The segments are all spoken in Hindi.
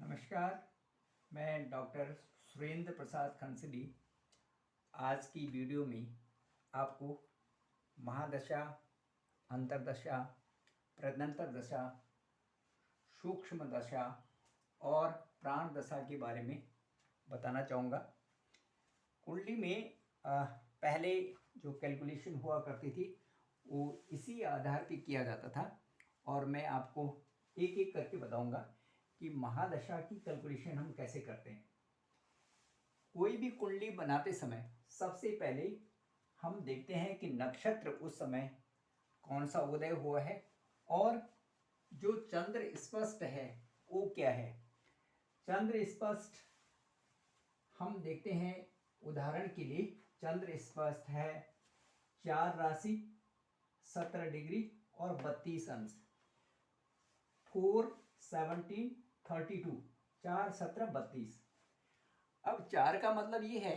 नमस्कार। मैं डॉक्टर सुरेंद्र प्रसाद खनसली आज की वीडियो में आपको महादशा, अंतर्दशा, प्रदंतर दशा, सूक्ष्म दशा और प्राण दशा के बारे में बताना चाहूँगा। कुंडली में पहले जो कैलकुलेशन हुआ करती थी वो इसी आधार पे किया जाता था और मैं आपको एक एक करके बताऊँगा कि महादशा की कैलकुलेशन हम कैसे करते हैं। कोई भी कुंडली बनाते समय सबसे पहले हम देखते हैं कि नक्षत्र उस समय कौन सा उदय हुआ है और जो चंद्र स्पष्ट है वो क्या है। चंद्र स्पष्ट हम देखते हैं, उदाहरण के लिए चंद्र स्पष्ट है 4 राशि 17 डिग्री और 32 अंश, 4 17 32, 4 17 32। अब 4 का मतलब ये है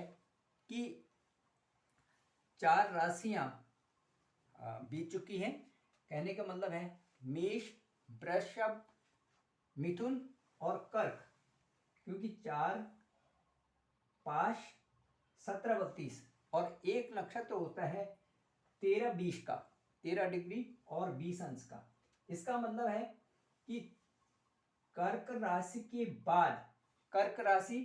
कि 4 राशियां बीत चुकी हैं। कहने का मतलब है मेष, वृषभ, मिथुन और कर्क, क्योंकि 4 5 17 32 और एक नक्षत्र होता है 13 20 का, 13 डिग्री और 20 अंश का। इसका मतलब है कि कर्क राशि के बाद, कर्क राशि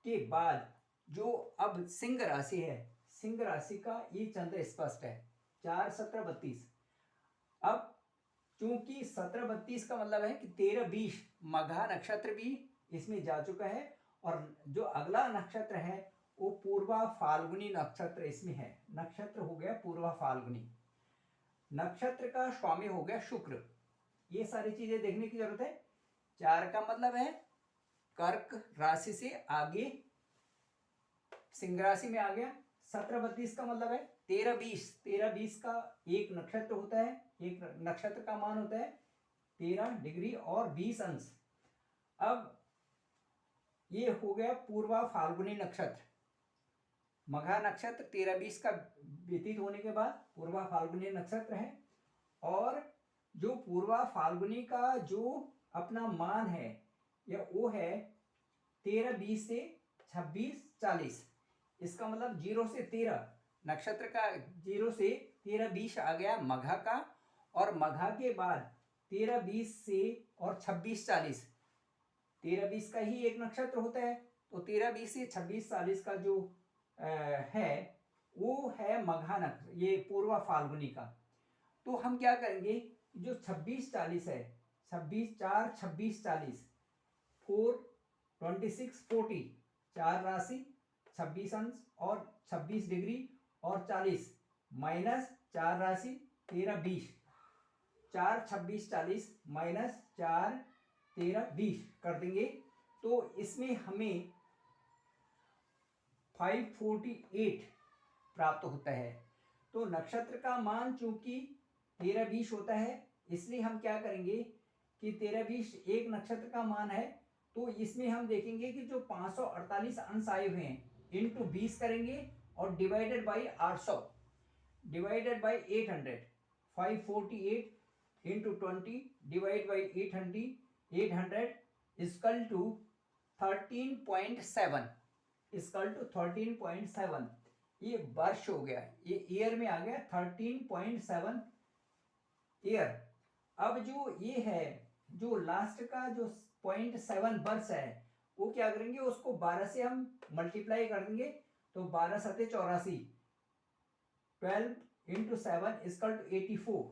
के बाद जो अब सिंह राशि है, सिंह राशि का ये चंद्र स्पष्ट है 4 17 32। अब चूंकि 17 32 का मतलब है कि 13 20 मघा नक्षत्र भी इसमें जा चुका है और जो अगला नक्षत्र है वो पूर्वा फाल्गुनी नक्षत्र इसमें है। नक्षत्र हो गया पूर्वा फाल्गुनी, नक्षत्र का स्वामी हो गया शुक्र। ये सारी चीजें देखने की जरूरत है। 4 का मतलब है कर्क राशि से आगे सिंह राशि में आ गया। 17 32 का मतलब है 13 20, 13 20 का एक नक्षत्र होता है, एक नक्षत्र का मान होता है 13 डिग्री और 20 अंश। अब ये हो गया पूर्वा फाल्गुनी नक्षत्र। मघा नक्षत्र 13 20 का व्यतीत होने के बाद पूर्वा फाल्गुनी नक्षत्र है और जो पूर्वा फाल्गुनी का जो अपना मान है या वो है 13 20 से 26 40। इसका मतलब 0 से 13 नक्षत्र का 0 से 13 20 आ गया मघा का, और मघा के बाद 13 20 से और 26 40, 13 20 का ही एक नक्षत्र होता है तो 13 20 से 26 40 का जो है वो है मघा नक्षत्र, ये पूर्वा फाल्गुनी का। तो हम क्या करेंगे, जो 26 40 है, 26 4 26 40, 4 26 40, 4 राशि 26 अंश और 26 डिग्री और 40 माइनस 4 राशि 13 20, 4 26 40 माइनस 4 13 20 कर देंगे तो इसमें हमें 548 प्राप्त होता है। तो नक्षत्र का मान चूंकि 13 20 होता है इसलिए हम क्या करेंगे कि 13 20 एक नक्षत्र का मान है तो इसमें हम देखेंगे कि जो 548 अंश आए हुए हैं इंटू 20 करेंगे और divided by 800 divided by 800, 548 into 20 divide by 800 equal to 13.7, equal to 13.7। ये वर्ष हो गया, ये ईयर में आ गया 13.7 ईयर। अब जो ये है जो लास्ट का जो 0.7 वर्ष है वो क्या करेंगे, उसको 12 से हम मल्टीप्लाई कर देंगे तो 12 सते 84, 12 इंटू 7 इजकल टू 84।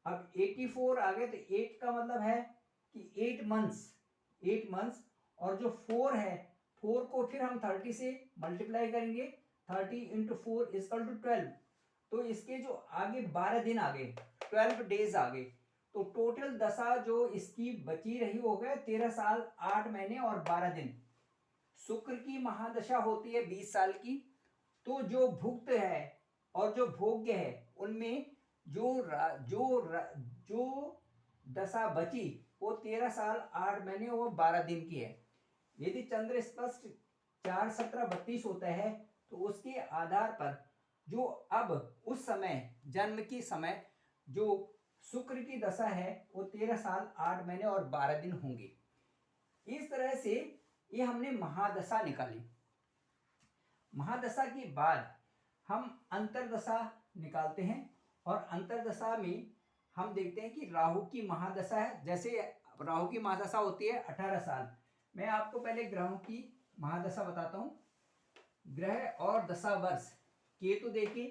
अब 84 आ गए तो 8 का मतलब है कि 8 मंथ्स, 8 मंथ्स, और जो 4 है 4 को फिर हम 30 से मल्टीप्लाई करेंगे, 30 इंटू 4 इजकल टू 12। तो इसके जो आगे 12 दिन आ गए, 12 डेज आ गए, तो टोटल दशा जो इसकी बची रही हो गए 13 साल 8 महीने और 12 दिन। शुक्र की महादशा होती है 20 साल की, तो जो भुक्त है और जो भोग्य है उनमें जो दशा बची वो 13 साल 8 महीने और 12 दिन की है। यदि चंद्र स्पष्ट 4 17 32 होता है तो उसके आधार पर जो अब उस समय जन्म की समय जो शुक्र की दशा है वो 13 साल 8 महीने और 12 दिन होंगे। इस तरह से ये हमने महादशा निकाली। महादशा के बाद हम अंतरदशा निकालते हैं, और अंतरदशा में हम देखते हैं कि राहु की महादशा है। जैसे राहु की महादशा होती है 18 साल। मैं आपको पहले ग्रहों की महादशा बताता हूँ। ग्रह और दशा वर्ष। केतु देखिए,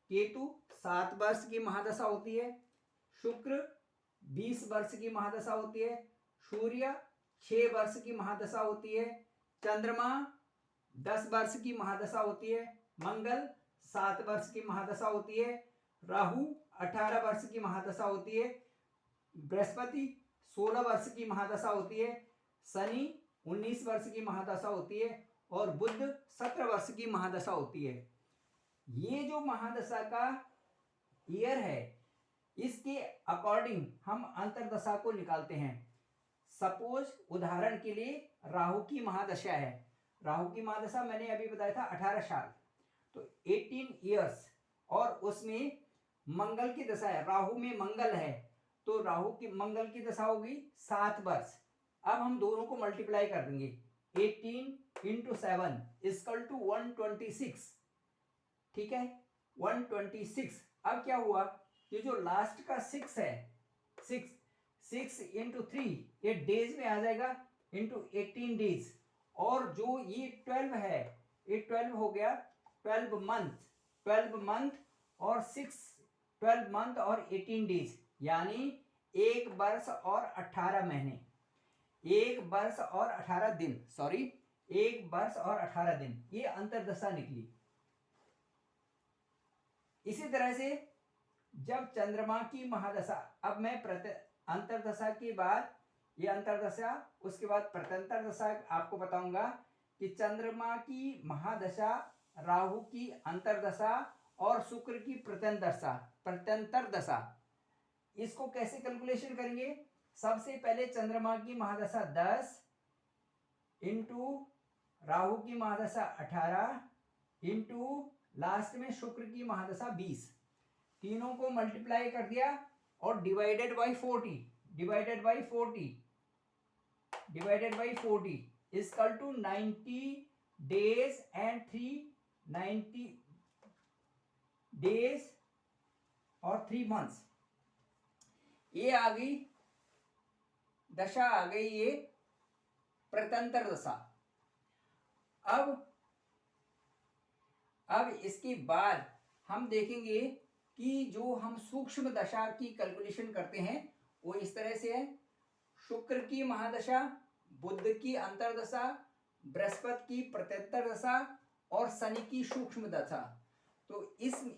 केतु 7 वर्ष की महादशा होती है। शुक्र 20 वर्ष की महादशा होती है। सूर्य 6 वर्ष की महादशा होती है। चंद्रमा 10 वर्ष की महादशा होती है। मंगल 7 वर्ष की महादशा होती है। राहु 18 वर्ष की महादशा होती है। बृहस्पति 16 वर्ष की महादशा होती है। शनि 19 वर्ष की महादशा होती है। और बुध 17 वर्ष की महादशा होती है। ये जो महादशा का ईयर है, इसके अकॉर्डिंग हम अंतरदशा को निकालते हैं। सपोज उदाहरण के लिए राहु की महादशा है। राहु की महादशा मैंने अभी बताया था 18 साल, तो 18 ईयर्स, और उसमें मंगल की दशा है। राहु में मंगल है, तो राहु की मंगल की दशा होगी 7 वर्ष। अब हम दोनों को मल्टीप्लाई कर देंगे। 18 × 7 = 126। ठीक है, 126। अब क्या हुआ, ये जो लास्ट का 6 है, 6 × 3 ये डेज में आ जाएगा, इंटू 18 डेज। और जो ये 12 है, ये 12 हो गया 12 मंथ। 12 मंथ और 12 मंथ और 18 डेज, यानी 1 वर्ष और 18 महीने, 1 वर्ष और 18 दिन, सॉरी 1 वर्ष और 18 दिन, ये अंतरदशा निकली। इसी तरह से जब चंद्रमा की महादशा, अब मैं अंतरदशा के बाद ये अंतरदशा, उसके बाद प्रत्यंतर दशा आपको बताऊंगा कि चंद्रमा की महादशा, राहु की अंतरदशा और शुक्र की प्रत्यंतर दशा, इसको कैसे कैलकुलेशन करेंगे। सबसे पहले चंद्रमा की महादशा 10 इंटू राहु की महादशा 18 इंटू लास्ट में शुक्र की महादशा 20, तीनों को मल्टीप्लाई कर दिया और divided by 40 equal to 90 days and 90 days और 3 मंथ्स। ये आ गई दशा, आ गई ये प्रत्यंतर दशा। अब इसके बाद हम देखेंगे कि जो हम सूक्ष्म दशा की कैलकुलेशन करते हैं वो इस तरह से है। शुक्र की महादशा, बुध की अंतरदशा, बृहस्पति की प्रत्यंतर दशा और शनि की सूक्ष्म दशा। तो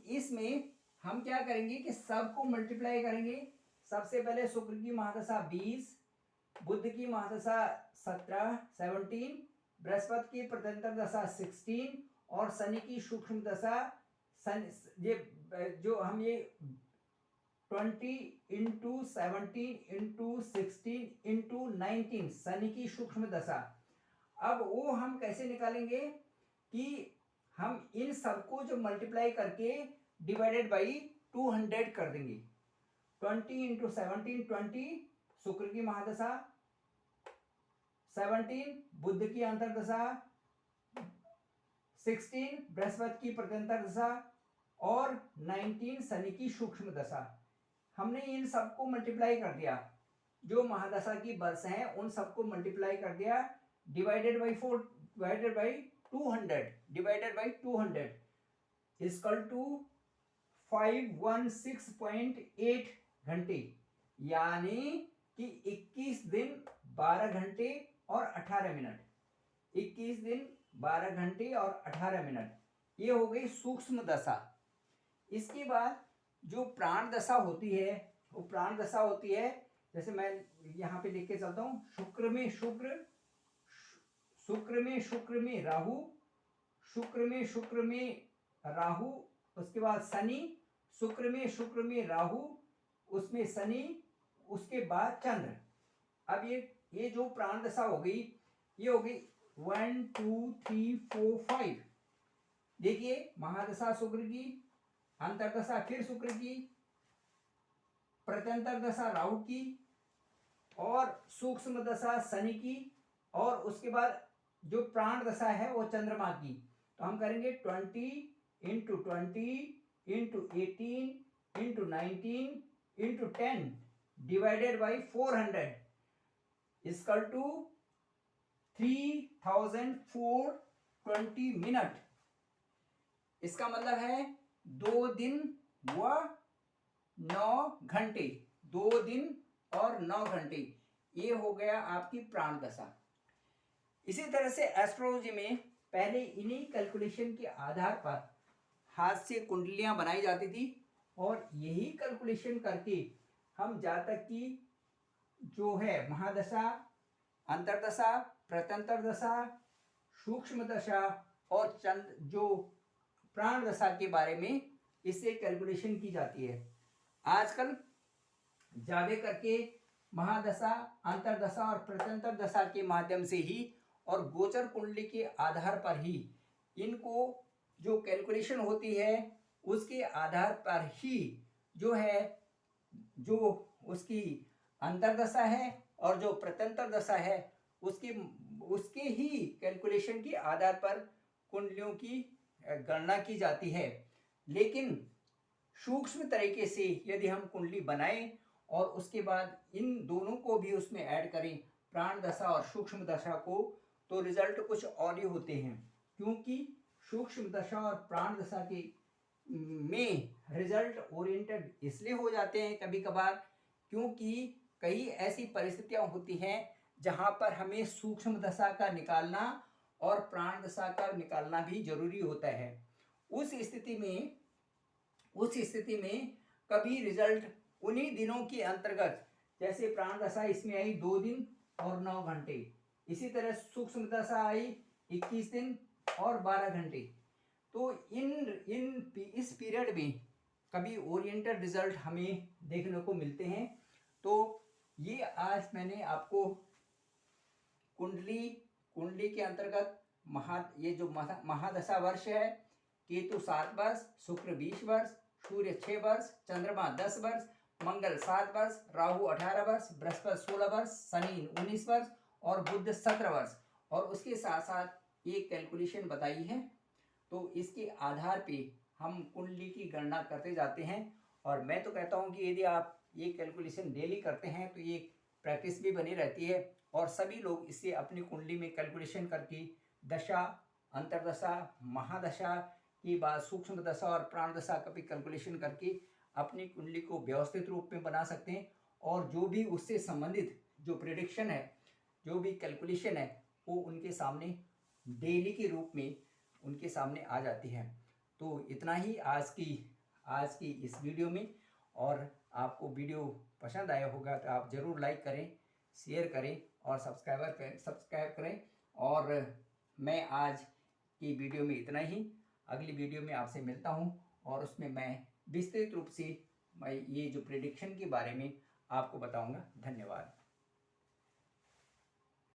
इसमें हम क्या करेंगे कि सबको मल्टीप्लाई करेंगे। सबसे पहले शुक्र की महादशा 20, बुध की महादशा 17, बृहस्पति की प्रत्यंतर दशा 16 और शनि की सूक्ष्म दशा, ये जो हम ये 20 इंटू 17 इंटू 16 इंटू 19 शनि की सूक्ष्म दशा। अब वो हम कैसे निकालेंगे कि हम इन सबको जो मल्टीप्लाई करके डिवाइडेड बाई 200 कर देंगे। 20 इंटू 17 20 शुक्र की महादशा, 17 बुध की अंतरदशा, 16 बृहस्पति की प्रत्यंतर दशा और 19 शनि की सूक्ष्म दशा। हमने इन सबको मल्टीप्लाई कर दिया, जो महादशा की वर्ष हैं उन सबको मल्टीप्लाई कर दिया, डिवाइडेड बाई 200 इक्वल टू 516.8 घंटे, यानी कि 21 दिन 12 घंटे और 18 मिनट। 21 दिन 12 घंटे और 18 मिनट, ये हो गई सूक्ष्म दशा। इसके बाद जो प्राण दशा होती है, वो प्राण दशा होती है, जैसे मैं यहाँ पे लिख के चलता हूँ। शुक्र में राहु, शुक्र में राहु, उसके बाद शनि, शुक्र में राहु, उसमें शनि, उसके बाद चंद्र। अब ये जो प्राण दशा हो गई, ये हो गई 1 2 3 4 5। देखिए, महादशा शुक्र की, अंतरदशा फिर शुक्र की, प्रत्यंतर दशा राहु की और सूक्ष्म दशा शनि की और उसके बाद जो प्राण दशा है वो चंद्रमा की, तो हम करेंगे 20 × 20 × 18 × 19 × 10 divided by 400 equal to 3420 minute. इसका मतलब है 2 दिन व 9 घंटे, 2 दिन और 9 घंटे, ये हो गया आपकी प्राण दशा। इसी तरह से एस्ट्रोलॉजी में पहले इन्हीं कैलकुलेशन के आधार पर हाथ से कुंडलियां बनाई जाती थी और यही कैलकुलेशन करके हम जातक की जो है महादशा, अंतर्दशा, प्रत्यंतर दशा, सूक्ष्म दशा और चंद्र जो प्राण दशा के बारे में इससे कैलकुलेशन की जाती है। आजकल जावे करके महादशा, अंतर्दशा और प्रत्यंतर दशा के माध्यम से ही और गोचर कुंडली के आधार पर ही इनको जो कैलकुलेशन होती है उसके आधार पर ही जो है जो उसकी अंतर्दशा है और जो प्रत्यंतर दशा है उसके ही कैलकुलेशन के आधार पर कुंडलियों की गणना की जाती है। लेकिन सूक्ष्म तरीके से यदि हम कुंडली बनाएं और उसके बाद इन दोनों को भी उसमें ऐड करें, प्राण दशा और सूक्ष्म दशा को, तो रिजल्ट कुछ और ही होते हैं। क्योंकि सूक्ष्म दशा और प्राण दशा के में रिजल्ट ओरिएंटेड इसलिए हो जाते हैं कभी कभार क्योंकि कई ऐसी परिस्थितियां होती हैं जहां पर हमें सूक्ष्म दशा का निकालना और प्राण दशा का निकालना भी जरूरी होता है। उस स्थिति में कभी रिजल्ट उन्हीं दिनों के अंतर्गत, जैसे प्राण दशा इसमें आई 2 दिन और 9 घंटे, इसी तरह सूक्ष्म दशा आई 21 दिन और 12 घंटे, तो इस पीरियड में कभी ओरिएंटेड रिजल्ट हमें देखने को मिलते हैं। तो ये आज मैंने आपको कुंडली के अंतर्गत ये जो महादशा वर्ष है, केतु 7 वर्ष, शुक्र 20 वर्ष, सूर्य 6 वर्ष, चंद्रमा 10 वर्ष, मंगल 7 वर्ष, राहु 18 वर्ष, बृहस्पति 16 वर्ष, शनि 19 वर्ष और बुध 17 वर्ष, और उसके साथ साथ एक कैलकुलेशन बताई है। तो इसके आधार पे हम कुंडली की गणना करते जाते हैं। और मैं तो कहता हूँ कि यदि आप ये कैलकुलेशन डेली करते हैं तो ये प्रैक्टिस भी बनी रहती है और सभी लोग इससे अपनी कुंडली में कैलकुलेशन करके दशा, अंतर्दशा, महादशा के बाद सूक्ष्म दशा और प्राण दशा का भी कैलकुलेशन करके अपनी कुंडली को व्यवस्थित रूप में बना सकते हैं। और जो भी उससे संबंधित जो प्रेडिक्शन है, जो भी कैलकुलेशन है, वो उनके सामने डेली के रूप में उनके सामने आ जाती है। तो इतना ही आज की इस वीडियो में। और आपको वीडियो पसंद आया होगा तो आप ज़रूर लाइक करें, शेयर करें और सब्सक्राइब करें। और मैं आज की वीडियो में इतना ही। अगली वीडियो में आपसे मिलता हूं और उसमें मैं विस्तृत रूप से मैं ये जो प्रेडिक्शन के बारे में आपको बताऊंगा। धन्यवाद।